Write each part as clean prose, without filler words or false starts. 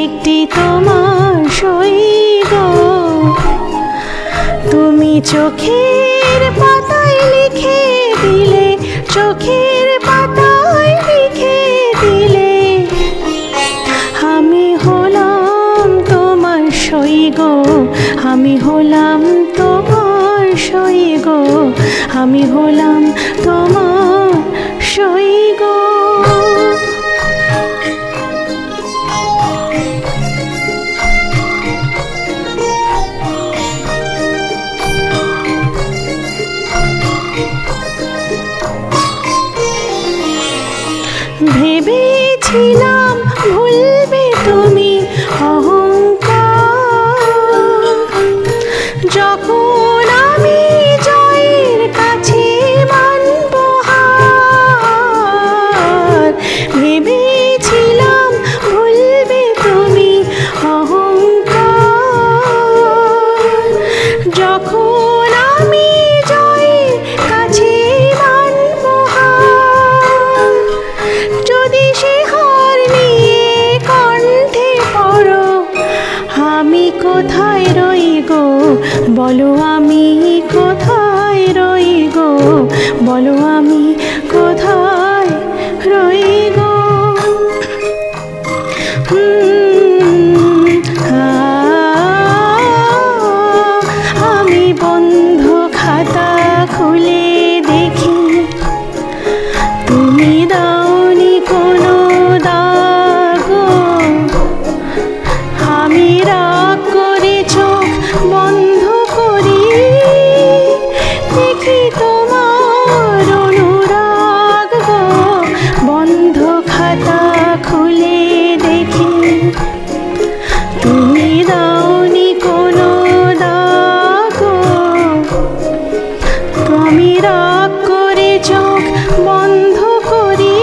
একটি তোমার সই গো। তুমি চোখের পাতায় লিখে দিলে, চোখের পাতায় লিখে দিলে, আমি হলাম তোমার সই গো, আমি হলাম তোমার সই গো, আমি হলাম তোমার সই গো। ভেবেছিলাম ভুলবে তুমি অহংকার, যখন আমি জয়ের কাছে মানব হার। ভেবেছিলাম ভুলবে তুমি অহংকার, যখন আমি জয়ের কাছে মানব হার। যদি সে হার নিয়ে কণ্ঠে পড়ো, আমি কোথায় রই গো, বলো আমি কোথায় রই গো, বলো আমি কোথায় রই গো। আমি বন্ধ খাতা খুলে দেখি, তুমি দাওনি কোনো দাগ। আমি রাগ করে চোখ বন্ধ করি, দেখি তোমার অনুরাগ গো। বন্ধ খাতা খুলে দেখি, তুমি দাওনি কোনো দাগ। আমি রাগ করে চোখ বন্ধ করি,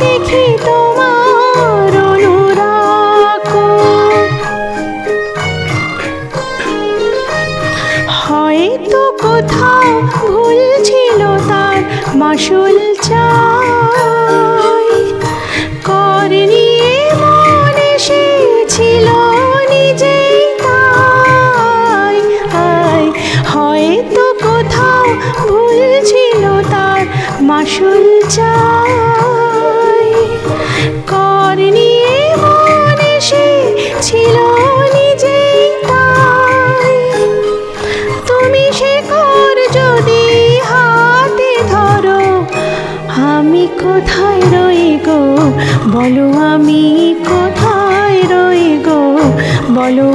দেখি তোমার অনুরাগ। হয়তো কোথাও ভুল ছিল তার মাসুল চাই, কর নিয়ে মন এসেছিল নিজেই তাই। হয়তো কোথাও ভুল ছিল তার মাসুল চাই, কর নিয়ে মন এসেছিল নিজেই তাই। তুমি সে কর যদি হাতে ধরো, আমি কোথায় রই গো, বলো আমি কোথায় রই গো, বলো